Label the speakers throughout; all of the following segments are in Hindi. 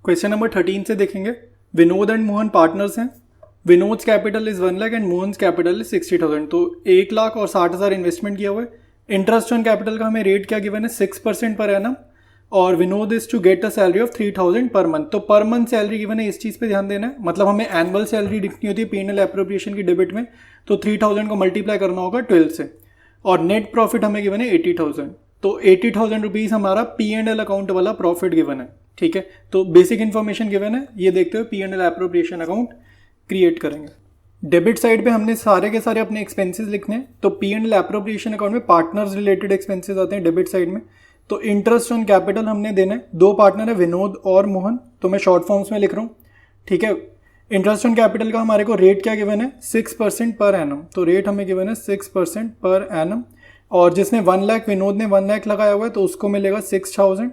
Speaker 1: क्वेश्चन नंबर 13 से देखेंगे। विनोद एंड मोहन पार्टनर्स हैं। Vinod's capital is 1 lakh and Mohan's capital is 60,000। तो 1 लाख और 60,000 इन्वेस्टमेंट किया हुआ है। इंटरेस्ट ऑन कैपिटल का हमें रेट क्या गिवन है 6% पर एनम, और Vinod is to get a salary of 3,000 per month. तो पर मंथ सैलरी गिवन है, इस चीज़ पे ध्यान देना है। मतलब हमें एनुअल सैलरी लिखनी होती है P&L एप्रोप्रिएशन की डेबिट में, तो 3,000 को मल्टीप्लाई करना होगा 12 से, और नेट प्रॉफिट हमें गिवन है 80,000। तो 80,000 रुपीज़ हमारा P&L अकाउंट वाला प्रॉफिट गिवन है। ठीक है, तो बेसिक इन्फॉर्मेशन गिवन है, ये देखते हुए P&L एप्रोप्रिएशन अकाउंट क्रिएट करेंगे। डेबिट साइड पे हमने सारे के सारे अपने एक्सपेंसेस लिखने हैं। तो P&L एप्रोप्रिएशन अकाउंट में पार्टनर्स रिलेटेड एक्सपेंसेस आते हैं डेबिट साइड में। तो इंटरेस्ट ऑन कैपिटल हमने देना है। 2 पार्टनर है विनोद और मोहन, तो मैं शॉर्ट फॉर्म्स में लिख रहा हूँ। ठीक है, इंटरेस्ट ऑन कैपिटल का हमारे को रेट क्या गिवन है 6% पर एनम। तो रेट हमें गिवन है 6% पर एनम, और जिसने 1 लाख, विनोद ने 1 लाख लगाया हुआ है तो उसको मिलेगा 6,000,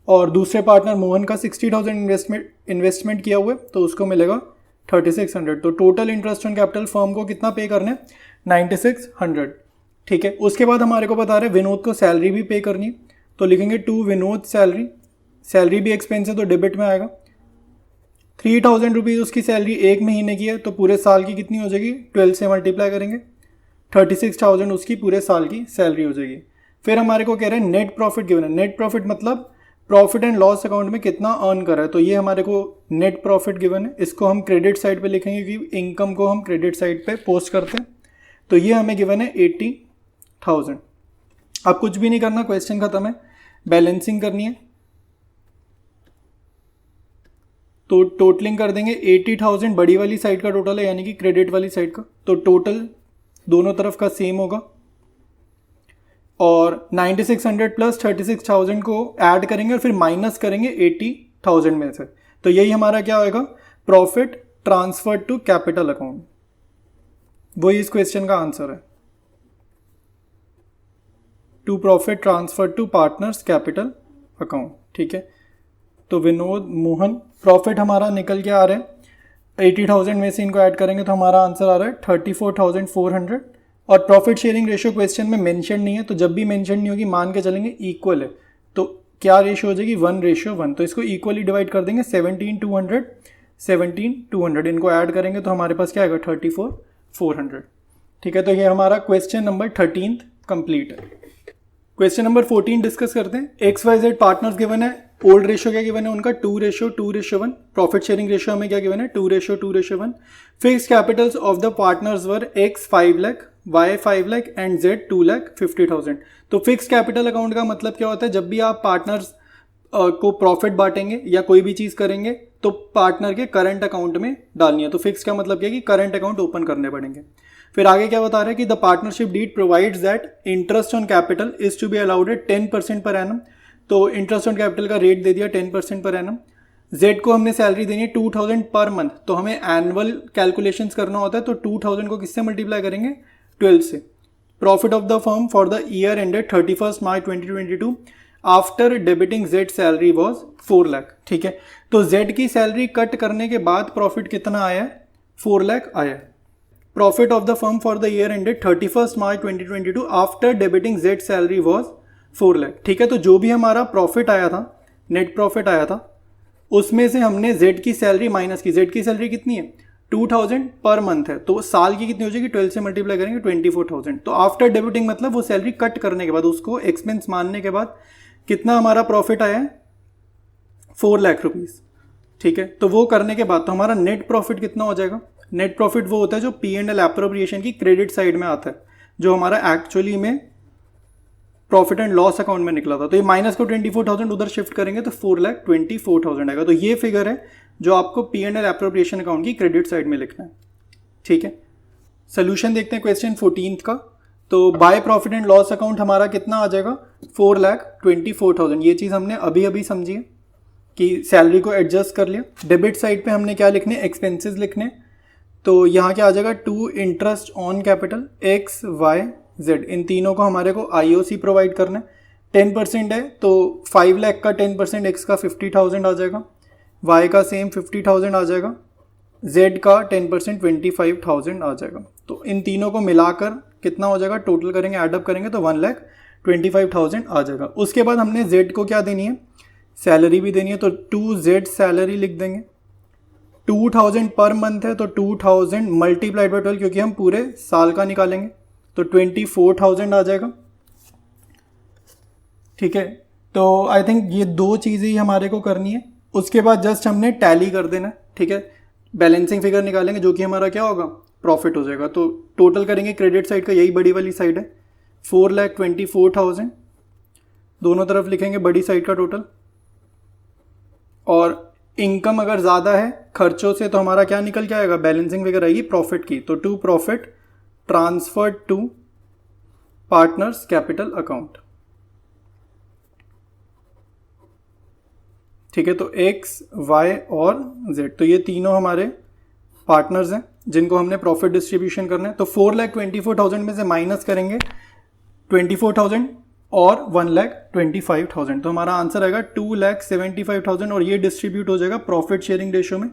Speaker 1: और दूसरे पार्टनर मोहन का 60,000 इन्वेस्टमेंट किया हुआ है तो उसको मिलेगा 3,600। तो total interest on capital firm को कितना पे करना है 9,600। ठीक है, उसके बाद हमारे को बता रहे हैं विनोद को सैलरी भी पे करनी है। तो लिखेंगे टू विनोद सैलरी, सैलरी भी एक्सपेंस है तो डेबिट में आएगा। 3,000 रुपीज़ उसकी सैलरी 1 महीने की है, तो पूरे साल की कितनी हो जाएगी 12 से मल्टीप्लाई करेंगे, 36,000 उसकी पूरे साल की सैलरी हो जाएगी। फिर हमारे को कह रहे हैं नेट प्रॉफिट गिवन है। नेट प्रॉफिट मतलब प्रॉफिट एंड लॉस अकाउंट में कितना अर्न करा है, तो ये हमारे को नेट प्रॉफिट गिवन है। इसको हम क्रेडिट साइड पे लिखेंगे क्योंकि इनकम को हम क्रेडिट साइड पे पोस्ट करते हैं। तो ये हमें गिवन है 80,000। अब कुछ भी नहीं करना, क्वेश्चन खत्म है, बैलेंसिंग करनी है। तो टोटलिंग कर देंगे। 80,000 बड़ी वाली साइड का टोटल है, यानी कि क्रेडिट वाली साइड का, तो टोटल दोनों तरफ का सेम होगा। और 9,600 प्लस 36,000 को ऐड करेंगे और फिर माइनस करेंगे 80,000 में से। तो यही हमारा क्या होएगा profit transfer to capital account. वही इस क्वेश्चन का आंसर है, to profit transfer to partners capital account. ठीक है, तो विनोद मोहन प्रॉफिट हमारा निकल के आ रहा है 80,000 में से इनको ऐड करेंगे तो हमारा आंसर आ रहा है 34,400। और प्रॉफिट शेयरिंग रेशियो क्वेश्चन में मेंशन नहीं है, तो जब भी मेंशन नहीं होगी मान के चलेंगे इक्वल है, तो क्या रेशियो हो जाएगी 1:1। तो इसको इक्वली डिवाइड कर देंगे 17,200 17,200, इनको ऐड करेंगे तो हमारे पास क्या आएगा 34,400। ठीक है, तो ये हमारा क्वेश्चन नंबर 13 कंप्लीट है। क्वेश्चन नंबर 14 डिस्कस करते हैं। XYZ पार्टनर्स गिवन है, ओल्ड रेशियो क्या गिवन है उनका 2:2:1। प्रॉफिट शेयरिंग रेशियो हमें क्या गिवन है 2:2:1। Fix Capitals of the partners were X 5 lakh, Y 5 lakh and Z 2,50,000। तो फिक्स कैपिटल अकाउंट का मतलब क्या होता है, जब भी आप पार्टनर्स को प्रॉफिट बांटेंगे या कोई भी चीज़ करेंगे तो पार्टनर के करंट अकाउंट में डालनी है। तो फिक्स का मतलब क्या है कि करंट अकाउंट ओपन करने पड़ेंगे। फिर आगे क्या बता रहा है कि the partnership deed provides that interest on capital is to be allowed at 10% per annum. तो इंटरेस्ट ऑन कैपिटल का रेट दे दिया 10% पर एनम। जेड को हमने सैलरी देनी है 2,000 पर मंथ, तो हमें एनुअल कैलकुलेशंस करना होता है, तो 2,000 को किससे मल्टीप्लाई करेंगे 12 से। Profit of the firm for the year ended 31 March 2022 after debiting Z salary was 4 lakh. ठीक है, तो जेड की सैलरी कट करने के बाद प्रॉफिट कितना आया है 4 लाख आया है। Profit of the firm for the year ended 31 March 2022 after debiting Z salary was 4 lakh. ठीक है, तो जो भी हमारा प्रॉफिट आया था, नेट प्रॉफिट आया था, उसमें से हमने जेड की सैलरी माइनस की। जेड की सैलरी कितनी है 2,000 पर मंथ है, तो साल की कितनी हो जाएगी 12 से मल्टीप्लाई करेंगे 24,000। तो आफ्टर डेबिटिंग मतलब वो सैलरी कट करने के बाद, उसको एक्सपेंस मानने के बाद कितना हमारा प्रॉफिट आया है 4 लाख रुपीज़। ठीक है, तो वो करने के बाद तो हमारा नेट प्रॉफिट कितना हो जाएगा। नेट प्रॉफिट वो होता है जो P&L एप्रोप्रिएशन की क्रेडिट साइड में आता है, जो हमारा एक्चुअली में प्रॉफिट एंड लॉस अकाउंट में निकला था। तो ये माइनस को 24,000 उधर शिफ्ट करेंगे तो 4,24,000 आएगा। तो ये फिगर है जो आपको P&L एप्रोप्रिएशन अकाउंट की क्रेडिट साइड में लिखना है। ठीक है, सोल्यूशन देखते हैं क्वेश्चन 14 का। तो by profit and loss account हमारा कितना आ जाएगा 4,24,000। ये चीज़ हमने अभी अभी समझी है कि सैलरी को एडजस्ट कर लिया। डेबिट साइड पे हमने क्या लिखने एक्सपेंसेस लिखने, तो यहाँ क्या आ जाएगा to interest on capital X Y Z, इन तीनों को हमारे को IOC प्रोवाइड करना है। 10% है तो 5 लाख का 10% X का 50,000 आ जाएगा, Y का सेम 50,000 आ जाएगा, Z का 10% 25,000 आ जाएगा। तो इन तीनों को मिलाकर कितना हो जाएगा, टोटल करेंगे एडअप करेंगे तो 1,25,000 आ जाएगा। उसके बाद हमने Z को क्या देनी है सैलरी भी देनी है तो 2Z सैलरी लिख देंगे। 2000 पर मंथ है तो 2000 मल्टीप्लाइड बाई 12, क्योंकि हम पूरे साल का निकालेंगे तो 24,000 आ जाएगा। ठीक है, तो आई थिंक ये दो चीज़ें ही हमारे को करनी है। उसके बाद जस्ट हमने टैली कर देना है। ठीक है, बैलेंसिंग फिगर निकालेंगे जो कि हमारा क्या होगा, प्रॉफिट हो जाएगा। तो टोटल करेंगे क्रेडिट साइड का, यही बड़ी वाली साइड है, 4,24,000 दोनों तरफ लिखेंगे बड़ी साइड का टोटल। और इनकम अगर ज़्यादा है खर्चों से तो हमारा क्या निकल के आएगा, बैलेंसिंग फिगर आएगी प्रॉफिट की। तो to profit transferred to partners capital account. ठीक है, तो एक्स, वाई और जेड, तो ये तीनों हमारे पार्टनर्स हैं जिनको हमने प्रॉफिट डिस्ट्रीब्यूशन करना है। तो 4,24,000 में से माइनस करेंगे 24,000 और 1,25,000, तो हमारा आंसर आएगा 2,75,000 और ये डिस्ट्रीब्यूट हो जाएगा प्रॉफिट शेयरिंग रेशियो में।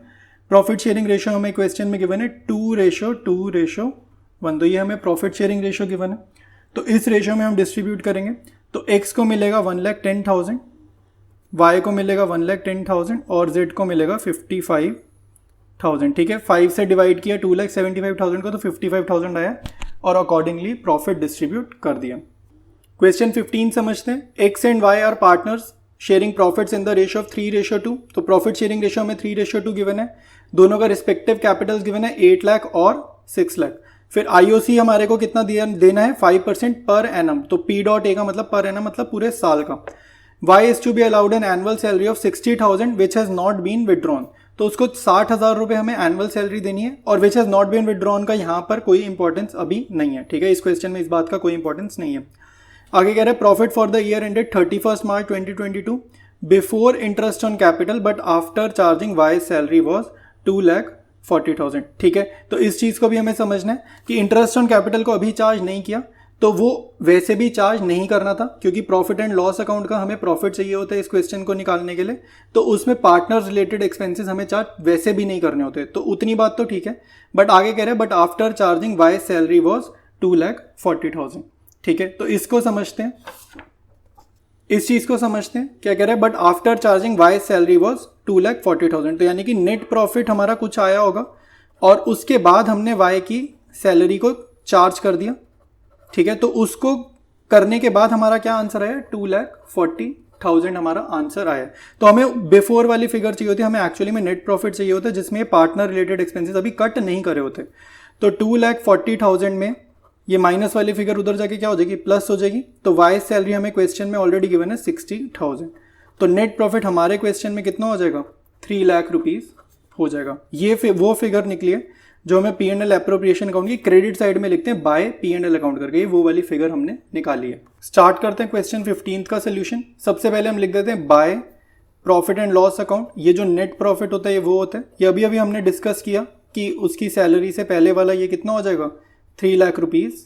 Speaker 1: प्रॉफिट शेयरिंग रेशियो हमें क्वेश्चन में गिवन है 2:2:1, तो ये हमें प्रॉफिट शेयरिंग रेशियो गिवन है। तो इस रेशियो में हम डिस्ट्रीब्यूट करेंगे तो एक्स को मिलेगा 1,10,000, वाई को मिलेगा 1,10,000 और जेड को मिलेगा 55,000। ठीक है, 5 से डिवाइड किया 2,75,000 को तो 55,000 आया और अकॉर्डिंगली प्रॉफिट डिस्ट्रीब्यूट कर दिया। क्वेश्चन 15 समझते हैं। X and Y are partners sharing profits in the ratio of 3:2। तो प्रॉफिट शेयरिंग रेशियो में 3:2 गिवन है। दोनों का रिस्पेक्टिव कैपिटल्स गिवन है 8 लाख और 6 लाख। फिर आईओसी हमारे को कितना देना है, 5% पर एनम। तो P.A का मतलब पर एनम मतलब पूरे साल का। Y is to be allowed an annual salary of 60,000 which has not been withdrawn। तो उसको 60,000 रुपये हमें एनुअल सैलरी देनी है और which has not been withdrawn का यहाँ पर कोई इंपॉर्टेंस अभी नहीं है। ठीक है, इस क्वेश्चन में इस बात का कोई इंपॉर्टेंस नहीं है। आगे कह रहे हैं profit for the year ended 31 March 2022 before interest on capital but after charging Y salary was 2,40,000। ठीक है, तो इस चीज़ को भी हमें समझना है कि इंटरेस्ट ऑन कैपिटल को अभी चार्ज नहीं किया तो वो वैसे भी चार्ज नहीं करना था, क्योंकि प्रॉफिट एंड लॉस अकाउंट का हमें प्रॉफिट चाहिए होता है इस क्वेश्चन को निकालने के लिए। तो उसमें पार्टनर रिलेटेड एक्सपेंसेस हमें चार्ज वैसे भी नहीं करने होते, तो उतनी बात तो ठीक है। बट आगे कह रहे हैं but after charging Y salary was 2,40,000। ठीक है, तो इसको समझते हैं, इस चीज़ को समझते हैं। क्या कह रहे हैं, but after charging Y salary was 2,40,000, तो यानी कि नेट प्रॉफिट हमारा कुछ आया होगा और उसके बाद हमने वाई की सैलरी को चार्ज कर दिया। ठीक है, तो उसको करने के बाद हमारा क्या आंसर आया, 2,40,000 हमारा आंसर आया। तो हमें बिफोर वाली फिगर चाहिए होती है, हमें एक्चुअली में नेट प्रॉफिट चाहिए होता है जिसमें पार्टनर रिलेटेड एक्सपेंसेस अभी कट नहीं करे होते। तो 2,40,000 में ये माइनस वाली फिगर उधर जाके क्या हो जाएगी, प्लस हो जाएगी। तो वाई सैलरी हमें क्वेश्चन में ऑलरेडी गिवन है 60,000, तो नेट प्रॉफिट हमारे क्वेश्चन में कितना हो जाएगा, 3 लाख रुपीज़ हो जाएगा। ये वो फिगर निकली है जो हमें P&L एप्रोप्रिएशन अकाउंट की क्रेडिट साइड में लिखते हैं बाय P&L अकाउंट करके, वो वाली फिगर हमने निकाली है। स्टार्ट करते हैं क्वेश्चन 15 का सोल्यूशन। सबसे पहले हम लिख देते हैं by profit and loss account. ये जो नेट प्रॉफिट होता है ये वो होता है, ये अभी हमने डिस्कस किया कि उसकी सैलरी से पहले वाला ये कितना हो जाएगा, 3 लाख रुपीज़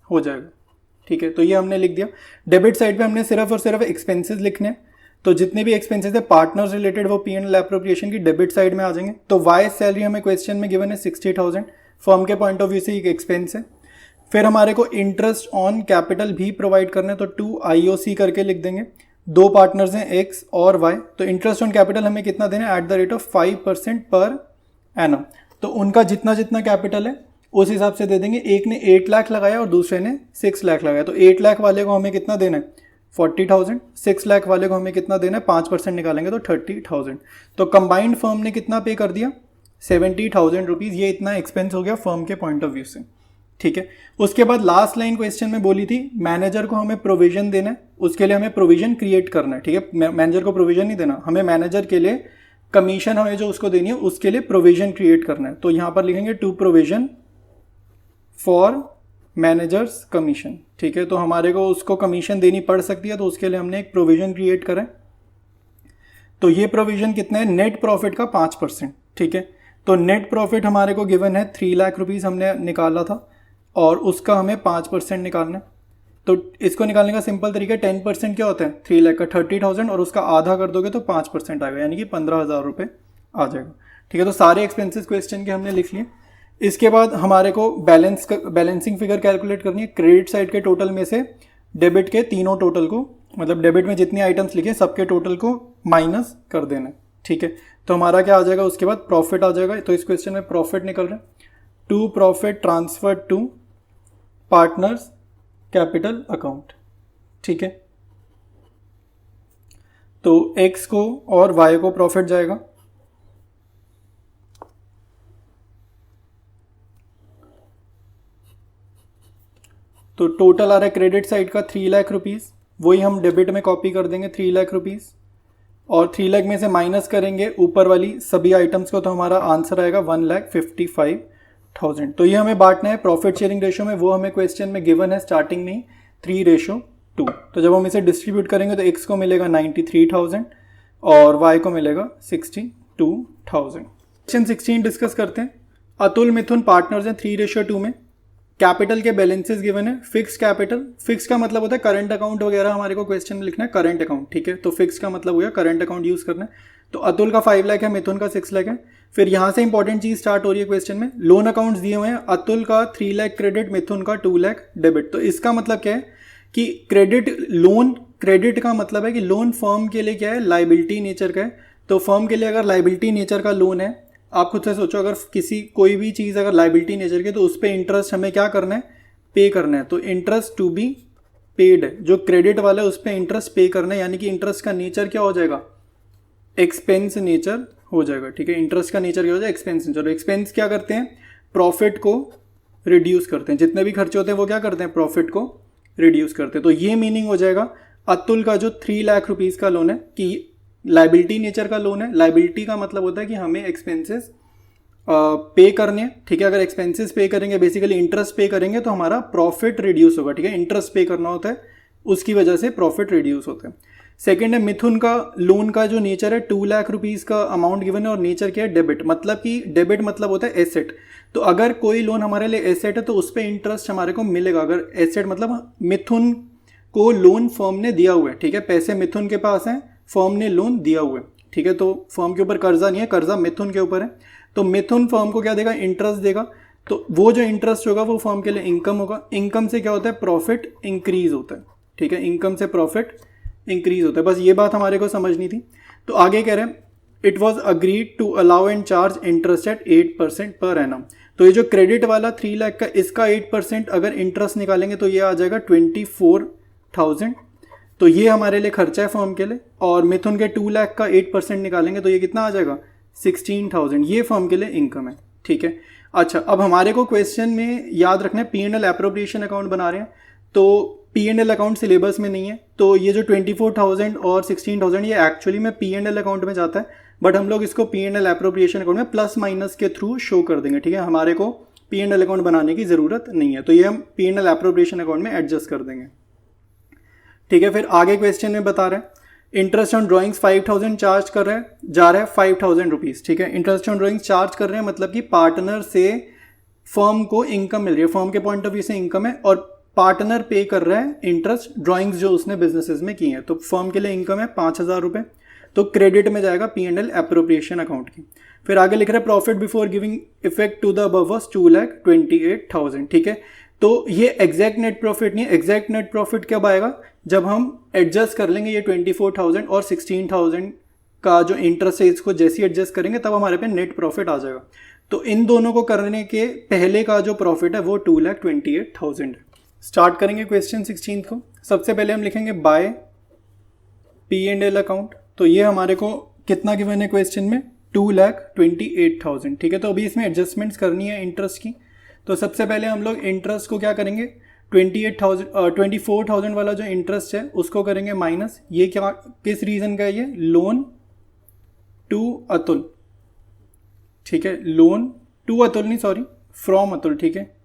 Speaker 1: हो जाएगा। ठीक है, तो ये हमने लिख दिया। डेबिट साइड पे हमने सिर्फ और सिर्फ एक्सपेंसेस लिखने हैं, तो जितने भी एक्सपेंसेस है पार्टनर्स रिलेटेड वो P&L एप्रोप्रिएशन की डेबिट साइड में आ जाएंगे। तो वाई सैलरी हमें क्वेश्चन में गिवन है 60,000, फर्म के पॉइंट ऑफ व्यू से एक एक्सपेंस है। फिर हमारे को इंटरेस्ट ऑन कैपिटल भी प्रोवाइड करना है, तो 2 IOC करके लिख देंगे। दो पार्टनर्स हैं एक्स और वाई, तो इंटरेस्ट ऑन कैपिटल हमें कितना देना है, एट द रेट ऑफ 5% पर एनम। तो उनका जितना जितना कैपिटल है उस हिसाब से दे देंगे। एक ने 8 लाख लगाया और दूसरे ने 6 लाख लगाया, तो 8 लाख वाले को हमें कितना देना है, 40,000। 6 लाख वाले को हमें कितना देना है, 5% निकालेंगे तो 30,000। तो कंबाइंड फर्म ने कितना पे कर दिया, 70,000 रुपीज़। ये इतना एक्सपेंस हो गया फर्म के पॉइंट ऑफ व्यू से। ठीक है, उसके बाद लास्ट लाइन क्वेश्चन में बोली थी मैनेजर को हमें प्रोविजन देना है, उसके लिए हमें प्रोविजन क्रिएट करना है। ठीक है, मैनेजर को प्रोविजन नहीं देना, हमें मैनेजर के लिए कमीशन हमें जो उसको देनी है उसके लिए प्रोविजन क्रिएट करना है। तो यहाँ पर लिखेंगे to provision for managers commission. ठीक है, तो हमारे को उसको कमीशन देनी पड़ सकती है, तो उसके लिए हमने एक प्रोविजन क्रिएट करें। तो ये प्रोविजन कितना है, नेट प्रॉफिट का 5%। ठीक है, तो नेट प्रॉफिट हमारे को गिवन है 3 लाख रुपीज़ हमने निकाला था और उसका हमें 5% निकालना है। तो इसको निकालने का सिंपल तरीका 10% क्या होता है, 3 लाख का 30,000 और उसका आधा कर दोगे तो 5% आएगा, यानी कि 15,000 रुपये आ जाएगा। ठीक है, तो सारे एक्सपेंसेस क्वेश्चन के हमने लिख लिए। इसके बाद हमारे को बैलेंसिंग फिगर कैलकुलेट करनी है। क्रेडिट साइड के टोटल में से डेबिट के तीनों टोटल को, मतलब डेबिट में जितनी आइटम्स लिखे सबके टोटल को माइनस कर देना है, ठीक है। तो हमारा क्या आ जाएगा, उसके बाद प्रॉफिट आ जाएगा। तो इस क्वेश्चन में प्रॉफिट निकल रहा है, to profit transfer to partners capital account, ठीक है। तो x को और y को प्रॉफिट जाएगा, तो टोटल आ रहा है क्रेडिट साइड का 3 लाख रुपीज़, वही हम डेबिट में कॉपी कर देंगे 3 लाख रुपीज़, और 3 लाख में से माइनस करेंगे ऊपर वाली सभी आइटम्स को, तो हमारा आंसर आएगा 1,55,000। तो ये हमें बांटना है प्रॉफिट शेयरिंग रेशियो में, वो हमें क्वेश्चन में गिवन है स्टार्टिंग में ही 3:2। तो जब हम इसे डिस्ट्रीब्यूट करेंगे तो x को मिलेगा 93,000 और y को मिलेगा 62,000। क्वेश्चन 16 डिस्कस करते हैं। अतुल मिथुन पार्टनर्स हैं 3:2 में। कैपिटल के बैलेंसेस गिवन है। फिक्स कैपिटल, फिक्स का मतलब होता है करंट अकाउंट वगैरह, हमारे को क्वेश्चन में लिखना है करंट अकाउंट, ठीक है। तो फिक्स का मतलब हो गया करंट अकाउंट यूज करना है। तो अतुल का 5 लाख है, मिथुन का 6 लाख है। फिर यहाँ से इंपॉर्टेंट चीज स्टार्ट हो रही है क्वेश्चन में, लोन अकाउंट्स दिए हुए हैं। अतुल का 3 लाख क्रेडिट, मिथुन का 2 लाख डेबिट। तो इसका मतलब क्या है कि क्रेडिट लोन, क्रेडिट का मतलब है कि लोन फर्म के लिए क्या है, लाइबिलिटी नेचर का है। तो फर्म के लिए अगर लाइबिलिटी नेचर का लोन है, आप खुद से सोचो, अगर कोई भी चीज़ अगर लाइबिलिटी नेचर की, तो उस पर इंटरेस्ट हमें क्या करना है, पे करना है। तो इंटरेस्ट टू बी पेड है, जो क्रेडिट वाला है उस पर इंटरेस्ट पे करना है, यानी कि इंटरेस्ट का नेचर क्या हो जाएगा, एक्सपेंस नेचर हो जाएगा, ठीक है। इंटरेस्ट का नेचर क्या हो जाएगा, एक्सपेंस नेचर। एक्सपेंस क्या करते हैं, प्रॉफिट को रिड्यूस करते हैं, जितने भी खर्चे होते हैं वो क्या करते हैं, प्रॉफिट को रिड्यूस करते हैं। तो ये मीनिंग हो जाएगा अतुल का जो 3 लाख रुपीज़ का लोन है कि लाइबिलिटी नेचर का लोन है। लाइबिलिटी का मतलब होता है कि हमें एक्सपेंसेस पे करने हैं, ठीक है। अगर एक्सपेंसेस पे करेंगे, बेसिकली इंटरेस्ट पे करेंगे, तो हमारा प्रॉफिट रिड्यूस होगा, ठीक है। इंटरेस्ट पे करना होता है, उसकी वजह से प्रॉफिट रिड्यूस होता है। सेकेंड है मिथुन का लोन का जो नेचर है, 2 लाख रुपीज़ का अमाउंट गिवन है और नेचर क्या है, डेबिट। मतलब कि डेबिट मतलब होता है एसेट। तो अगर कोई लोन हमारे लिए एसेट है तो उस पर इंटरेस्ट हमारे को मिलेगा। अगर एसेट मतलब मिथुन को लोन फर्म ने दिया हुआ है, ठीक है, पैसे मिथुन के पास हैं, फर्म ने लोन दिया हुआ है, ठीक है। तो फर्म के ऊपर कर्जा नहीं है, कर्जा मिथुन के ऊपर है। तो मिथुन फर्म को क्या देगा, इंटरेस्ट देगा। तो वो जो इंटरेस्ट होगा वो फर्म के लिए इनकम होगा। इनकम से क्या होता है, प्रॉफिट इंक्रीज होता है, ठीक है। इनकम से प्रॉफिट इंक्रीज होता है। बस ये बात हमारे को समझनी थी। तो आगे कह रहे हैं it was agreed to allow and charge interest at 8% per annum. तो ये जो क्रेडिट वाला 3 लाख का, इसका 8% अगर इंटरेस्ट निकालेंगे तो ये आ जाएगा 24,000। तो ये हमारे लिए खर्चा है फर्म के लिए। और मिथुन के 2 लाख का 8% निकालेंगे तो ये कितना आ जाएगा, 16,000। ये फर्म के लिए इनकम है, ठीक है। अच्छा, अब हमारे को क्वेश्चन में याद रखना है P&L एप्रोप्रिएशन अकाउंट बना रहे हैं, तो P&L अकाउंट सिलेबस में नहीं है। तो ये जो 24,000 और 16,000 ये एक्चुअली में P&L अकाउंट में जाता है, बट हम लोग इसको P&L एप्रोप्रिएशन अकाउंट में प्लस माइनस के थ्रू शो कर देंगे, ठीक है। हमारे को P&L अकाउंट बनाने की ज़रूरत नहीं है, तो ये हम P&L एप्रोप्रिएशन अकाउंट में एडजस्ट कर देंगे, ठीक है। फिर आगे क्वेश्चन में बता रहे हैं इंटरेस्ट ऑन ड्राइंग्स 5,000 चार्ज कर रहे हैं, जा रहा है 5,000 रुपीज़, ठीक है। इंटरेस्ट ऑन ड्राइंग्स चार्ज कर रहे हैं मतलब कि पार्टनर से फर्म को इनकम मिल रही है, फर्म के पॉइंट ऑफ व्यू से इनकम है, और पार्टनर पे कर रहा है इंटरेस्ट ड्राइंग्स जो उसने बिजनेसेस में की है। तो फर्म के लिए इनकम है 5,000 रुपये, तो क्रेडिट में जाएगा P&L एप्रोप्रिएशन अकाउंट की। फिर आगे लिख रहा है profit before giving effect to the above was 2,28,000, ठीक है। तो ये एग्जैक्ट नेट प्रॉफिट नहीं है। एग्जैक्ट नेट प्रॉफिट कब आएगा, जब हम एडजस्ट कर लेंगे ये 24,000 और 16,000 का जो इंटरेस्ट है, इसको जैसे ही एडजस्ट करेंगे तब हमारे पे नेट प्रॉफिट आ जाएगा। तो इन दोनों को करने के पहले का जो प्रॉफिट है वो 2,28,000 है। स्टार्ट करेंगे क्वेश्चन 16 को। सबसे पहले हम लिखेंगे बाय P&L अकाउंट। तो ये हमारे को कितना गिवन है क्वेश्चन में, 2,28,000, ठीक है। तो अभी इसमें एडजस्टमेंट्स करनी है इंटरेस्ट की। तो सबसे पहले हम लोग इंटरेस्ट को क्या करेंगे, 24,000 वाला जो इंटरेस्ट है उसको करेंगे माइनस। ये क्या, किस रीज़न का है ये, लोन टू अतुल, ठीक है। लोन टू अतुल नहीं, सॉरी, फ्रॉम अतुल, ठीक है।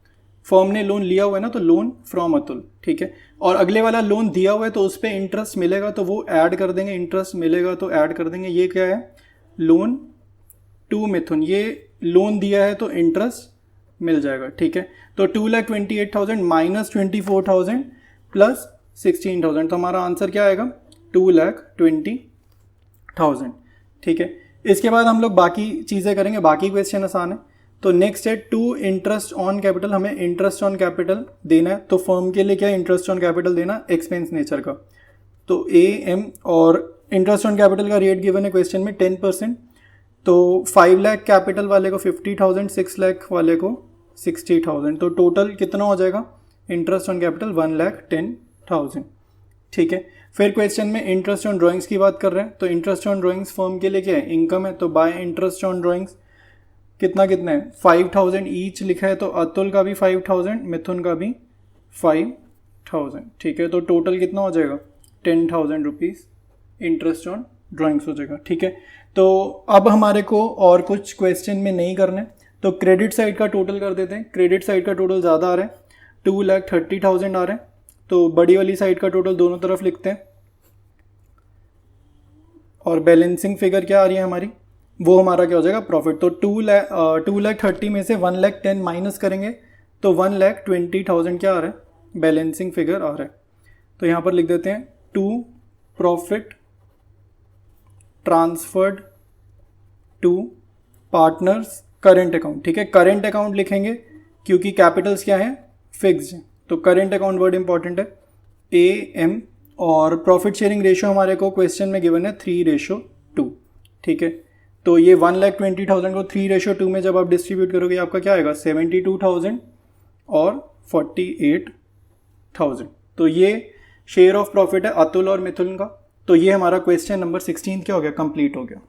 Speaker 1: फर्म ने लोन लिया हुआ है ना, तो लोन फ्रॉम अतुल, ठीक है। और अगले वाला लोन दिया हुआ है तो उस पर इंटरेस्ट मिलेगा तो वो ऐड कर देंगे, इंटरेस्ट मिलेगा तो ऐड कर देंगे। ये क्या है, लोन टू मिथुन, ये लोन दिया है तो इंटरेस्ट मिल जाएगा, ठीक है। तो 2,28,000 माइनस 24,000 प्लस 16,000, तो हमारा आंसर क्या आएगा, 2,20,000, ठीक है। इसके बाद हम लोग बाकी चीज़ें करेंगे, बाकी क्वेश्चन आसान है। तो नेक्स्ट है टू इंटरेस्ट ऑन कैपिटल, हमें इंटरेस्ट ऑन कैपिटल देना है। तो फर्म के लिए क्या इंटरेस्ट ऑन कैपिटल देना, एक्सपेंस नेचर का। तो AM और इंटरेस्ट ऑन कैपिटल का रेट गिवन है क्वेश्चन में 10%, तो 5 लाख कैपिटल वाले को 50,000, 6 लाख वाले को 60,000, तो टोटल कितना हो जाएगा इंटरेस्ट ऑन कैपिटल 1,10,000। ठीक है, फिर क्वेश्चन में इंटरेस्ट ऑन ड्राइंग्स की बात कर रहे हैं, तो इंटरेस्ट ऑन ड्राइंग्स फर्म के लिए क्या है, इनकम है, तो बाय इंटरेस्ट ऑन ड्राइंग्स कितना कितना है 5,000 ईच लिखा है, तो अतुल का भी 5,000, मिथुन का भी 5,000। ठीक है, तो टोटल कितना हो जाएगा 10,000 रुपीज़ इंटरेस्ट ऑन ड्राइंग्स हो जाएगा। ठीक है, तो अब हमारे को और कुछ क्वेश्चन में नहीं करने, तो क्रेडिट साइड का टोटल कर देते हैं। क्रेडिट साइड का टोटल ज़्यादा आ रहा है, 2,30,000 आ रहा है, तो बड़ी वाली साइड का टोटल दोनों तरफ लिखते हैं। और बैलेंसिंग फिगर क्या आ रही है हमारी, वो हमारा क्या हो जाएगा प्रॉफिट। तो 2,30,000 में से 1,10,000 माइनस करेंगे तो 1,20,000 क्या आ रहा है बैलेंसिंग फिगर आ रहा है। तो यहाँ पर लिख देते हैं to profit transferred to partners current account. ठीक है, करेंट अकाउंट लिखेंगे क्योंकि कैपिटल्स क्या है फिक्स्ड है, तो करेंट अकाउंट वर्ड इंपॉर्टेंट है AM। और प्रॉफिट शेयरिंग रेशियो हमारे को क्वेश्चन में गिवन है 3:2। ठीक है, तो ये 1,20,000 को 3:2 में जब आप डिस्ट्रीब्यूट करोगे आपका क्या आएगा 72,000 और 48,000। तो ये शेयर ऑफ प्रॉफिट है अतुल और मिथुन का। तो ये हमारा क्वेश्चन नंबर 16 क्या हो गया कंप्लीट हो गया।